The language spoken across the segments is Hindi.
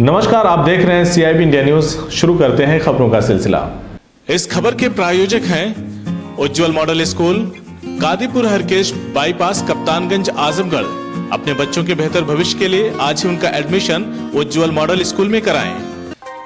नमस्कार, आप देख रहे हैं CIB इंडिया न्यूज। शुरू करते हैं खबरों का सिलसिला। इस खबर के प्रायोजक हैं Ujjwal model school, Kadipur Harkesh bypass, Kaptanganj, Azamgarh. अपने बच्चों के बेहतर भविष्य के लिए आज ही उनका एडमिशन उज्जवल मॉडल स्कूल में कराएं।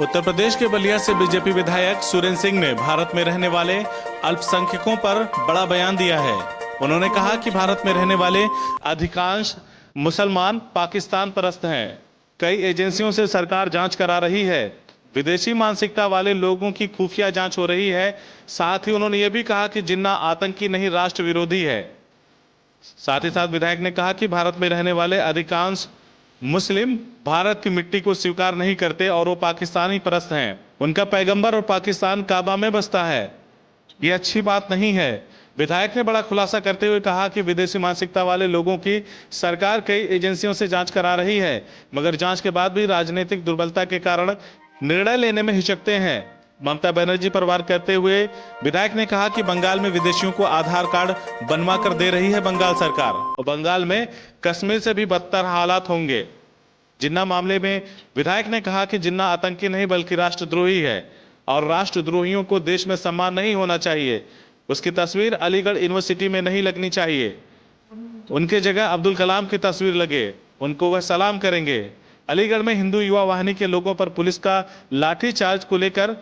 उत्तर प्रदेश के बलिया से बीजेपी विधायक सुरेंद्र सिंह ने भारत में रहने वाले अल्पसंख्यकों पर बड़ा बयान दिया है। उन्होंने कहा कि भारत में रहने वाले अधिकांश मुसलमान पाकिस्तान परस्त हैं। कई एजेंसियों से सरकार जांच करा रही है। विदेशी मानसिकता वाले लोगों की खुफिया जांच हो रही है। साथ ही उन्होंने ये भी कहा कि जिन्ना आतंकी नहीं, राष्ट्र विरोधी है। साथ ही साथ विधायक ने कहा कि भारत में रहने वाले अधिकांश मुस्लिम भारत की मिट्टी को स्वीकार नहीं करते और वो पाकिस्तानी परस्त हैं। उनका पैगंबर और पाकिस्तान काबा में बसता है। ये अच्छी बात नहीं है। विधायक ने बड़ा खुलासा करते हुए कहा कि विदेशी मानसिकता वाले लोगों की सरकार कई एजेंसियों से जांच करा रही है, मगर जांच के बाद भी राजनीतिक दुर्बलता के कारण निर्णय लेने में हिचकते हैं। ममता बनर्जी पर वार करते हुए विधायक ने कहा कि बंगाल में विदेशियों को आधार कार्ड बनवा कर दे रही है बंगाल सरकार, और बंगाल में कश्मीर से भी बदतर हालात होंगे। जिन्ना मामले में विधायक ने कहा कि जिन्ना आतंकी नहीं बल्कि राष्ट्रद्रोही है और राष्ट्रद्रोहियों को देश में सम्मान नहीं होना चाहिए। उसकी तस्वीर अलीगढ़ यूनिवर्सिटी में नहीं लगनी चाहिए। उनके जगह अब्दुल कलाम की तस्वीर लगे, उनको वह सलाम करेंगे। अलीगढ़ में हिंदू युवा वाहिनी के लोगों पर पुलिस का लाठीचार्ज को लेकर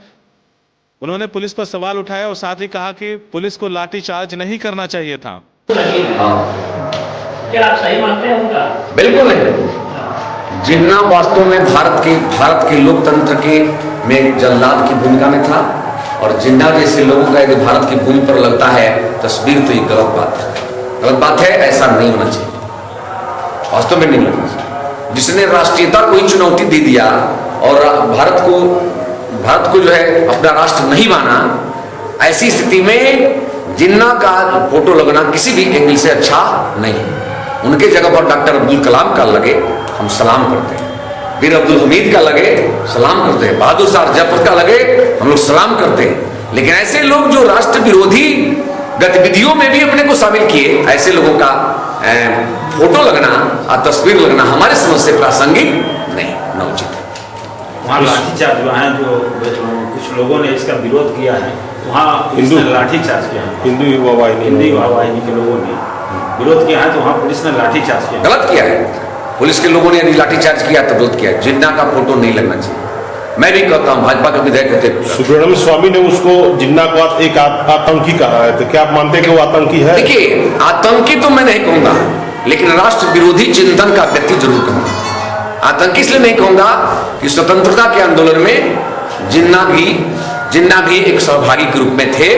उन्होंने पुलिस पर सवाल उठाया और साथ ही कहा कि पुलिस को लाठीचार्ज नहीं करना चाहिए था। क्या आप सही मानते हैं उनका? बिल्कुल नहीं। जिन्ना वास्तव में भारत के लोकतंत्र के में जल्लाद की भूमिका में था, और जिन्ना जैसे लोगों का यदि भारत की भूमि पर लगता है तस्वीर, तो ये गलत बात है। ऐसा नहीं होना चाहिए, वास्तव में नहीं लगना चाहिए। जिसने राष्ट्रीयता को ही चुनौती दे दिया और भारत को जो है अपना राष्ट्र नहीं माना, ऐसी स्थिति में जिन्ना का फोटो लगना किसी भी एंगल से अच्छा नहीं। उनके जगह पर डॉक्टर अब्दुल कलाम का लगे, हम सलाम करते हैं। वीर अब्दुल हमीद का लगे, सलाम करते हैं। बहादुर शाह जफर का लगे, हम लोग सलाम करते हैं। लेकिन ऐसे लोग जो राष्ट्र विरोधी गतिविधियों में भी अपने को शामिल किए, ऐसे लोगों का फोटो लगना और तस्वीर लगना हमारे समझ से प्रासंगिक नहीं, न उचित है। वहाँ लाठीचार्ज हुआ है, जो कुछ लोगों ने इसका विरोध किया है, वहाँ पुलिस ने लाठीचार्ज किया है। हिंदू युवा वाहिनी के लोगों ने विरोध किया है, तो वहाँ पुलिस ने लाठीचार्ज किया। गलत किया है। पुलिस के लोगों ने यदि लाठीचार्ज किया तो गलत किया है। जिन्ना का फोटो नहीं लगना चाहिए। मैं भी कहता हूँ, भाजपा के विधायक थे सुब्रमण्यम स्वामी ने उसको जिन्ना को एक आतंकी कहा है, तो क्या आप मानते हैं कि वो आतंकी है? देखिए, आतंकी तो मैं नहीं कहूंगा, लेकिन राष्ट्र विरोधी चिंतन का व्यक्ति जरूर कहूंगा। आतंकी इसलिए नहीं कहूंगा कि स्वतंत्रता के आंदोलन में जिन्ना भी एक सहभागी के रूप में थे,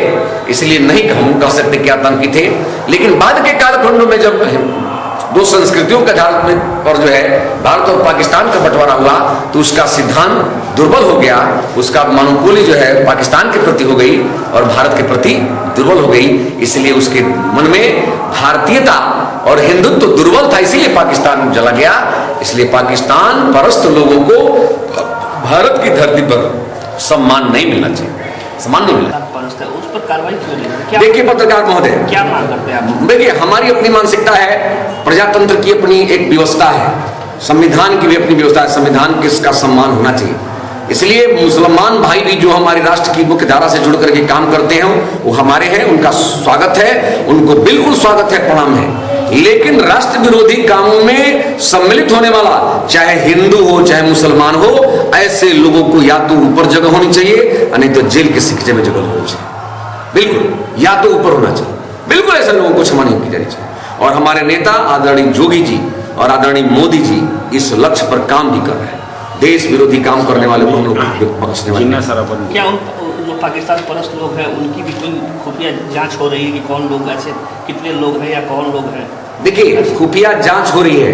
इसलिए नहीं कह सकते कि आतंकी थे। लेकिन बाद के कालखंडों में जब दो संस्कृतियों का पर जो है भारत और पाकिस्तान का बंटवारा हुआ, तो उसका सिद्धांत दुर्बल हो गया। उसका मनोबोली जो है पाकिस्तान के प्रति हो गई और भारत के प्रति दुर्बल हो गई। इसलिए उसके मन में भारतीयता और हिंदुत्व तो दुर्बल था, इसीलिए पाकिस्तान चला गया। इसलिए पाकिस्तान परस्त लोगों को भारत की धरती पर सम्मान नहीं मिलना चाहिए, सम्मान नहीं मिला। उस पर कार्रवाई क्यों नहीं? देखिए पत्रकार महोदय, क्या मांग करते हैं आप? देखिए, हमारी अपनी मानसिकता है, प्रजातंत्र की अपनी एक व्यवस्था है, संविधान की भी अपनी व्यवस्था है। संविधान किसका सम्मान होना चाहिए। इसलिए मुसलमान भाई भी जो हमारे राष्ट्र की मुख्य धारा से जुड़ करके काम करते हैं, वो हमारे हैं, उनका स्वागत है, उनको बिल्कुल स्वागत है, प्रणाम है। लेकिन राष्ट्र विरोधी कामों में सम्मिलित होने वाला, चाहे हिंदू हो चाहे मुसलमान हो, ऐसे लोगों को या तो ऊपर जगह होनी चाहिए, नहीं तो जेल के सिक्के में जगह होनी चाहिए। बिल्कुल, या तो ऊपर होना चाहिए। बिल्कुल ऐसे लोगों को क्षमा नहीं की जानी चाहिए। और हमारे नेता आदरणीय जोगी जी और आदरणीय मोदी जी इस लक्ष्य पर काम भी कर रहे हैं। देश विरोधी काम करने वाले को हम लोग बख्शने वाले नहीं। क्या जो पाकिस्तान परस्त लोग हैं, उनकी भी कोई खुफिया जांच हो रही है कि कौन लोग ऐसे, कितने लोग हैं या कौन लोग हैं? देखिए, खुफिया जांच हो रही है,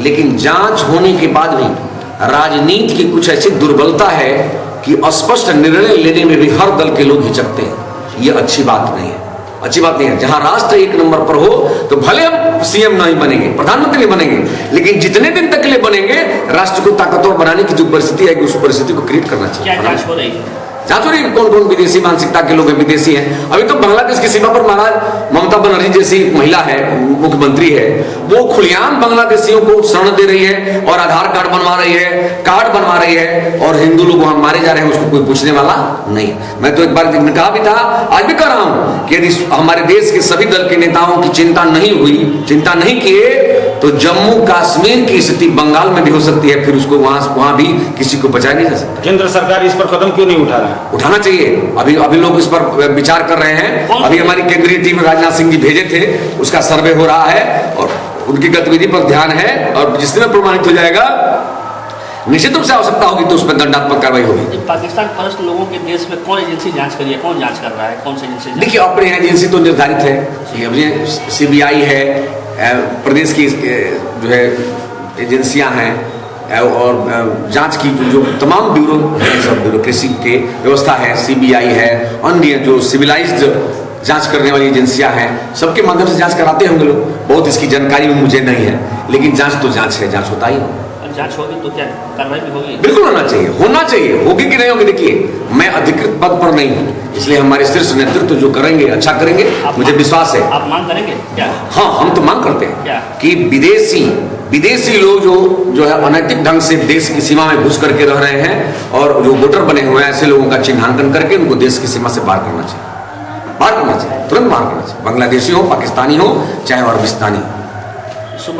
लेकिन जांच होने के बाद भी राजनीति की कुछ ऐसी दुर्बलता है कि स्पष्ट निर्णय लेने में भी हर दल के लोग हिचकते हैं। ये अच्छी बात नहीं है, अच्छी बात नहीं है। जहां राष्ट्र एक नंबर पर हो तो भले हम सीएम नहीं बनेंगे, प्रधानमंत्री नहीं बनेंगे, लेकिन जितने दिन तक के लिए बनेंगे, राष्ट्र को ताकतवर बनाने की जो परिस्थिति है, उस परिस्थिति को क्रिएट करना चाहिए। क्या जांच हो रही है? जांच हो रही है कौन कौन विदेशी मानसिकता के लोग हैं, विदेशी हैं। अभी तो बांग्लादेश की सीमा पर महाराज ममता बनर्जी जैसी महिला है, मुख्यमंत्री है, वो खुलेआम बांग्लादेशियों को शरण दे रही है और आधार कार्ड बनवा रही है, कार्ड बनवा रही है, और हिंदू लोग वहां मारे जा रहे हैं, उसको कोई पूछने वाला नहीं। मैं तो एक बार कहा भी था, आज भी कह रहा हूं कि यदि हमारे देश के सभी दल के नेताओं की चिंता नहीं हुई, चिंता नहीं किए, तो जम्मू कश्मीर की स्थिति बंगाल में भी हो सकती है, फिर उसको वहां भी किसी को बचाया नहीं जा सकता। केंद्र सरकार इस पर कदम क्यों नहीं उठा रहा है? उठाना चाहिए। अभी लोग इस पर विचार कर रहे हैं। अभी हमारी केंद्रीय टीम राजनाथ सिंह जी भेजे थे, उसका सर्वे हो रहा है और उनकी गतिविधि पर ध्यान है, और जिस दिन प्रमाणित हो जाएगा, निश्चित रूप से आवश्यकता होगी तो उस पर दंडात्मक कार्रवाई होगी। पाकिस्तान परस्त लोगों के देश में कौन एजेंसी जांच करी है, कौन जांच कर रहा है, कौन सी एजेंसी? देखिए, अपने एजेंसी तो निर्धारित है, CBI है, प्रदेश की जो है एजेंसियां हैं, और जांच की जो तमाम ब्यूरो है, सब ब्यूरोक्रेसी के व्यवस्था है, CBI है, अन्य जो सिविलाइज्ड जांच करने वाली एजेंसियां हैं, सबके माध्यम से जांच कराते होंगे लोग। बहुत इसकी जानकारी में मुझे नहीं है, लेकिन जांच तो जांच है, जांच होता ही होगा। जांच होगी तो क्या कार्रवाई भी होगी? बिल्कुल होना चाहिए, होना चाहिए। होगी कि नहीं होगी, देखिए मैं अधिकृत पद पर नहीं हूँ, इसलिए हमारे शीर्ष नेतृत्व जो करेंगे अच्छा करेंगे, मुझे विश्वास है। आप मांग करेंगे क्या? हाँ, हम तो मांग करते हैं क्या? कि विदेशी लोग जो है अनैतिक ढंग से देश की सीमा में घुस करके रह रहे हैं, और जो वोटर बने हुए हैं, ऐसे लोगों का चिन्हांकन करके उनको देश की सीमा से पार करना चाहिए, तुरंत पार करना चाहिए। बांग्लादेशी हो, पाकिस्तानी हो, चाहे अरबिस्तानी हो।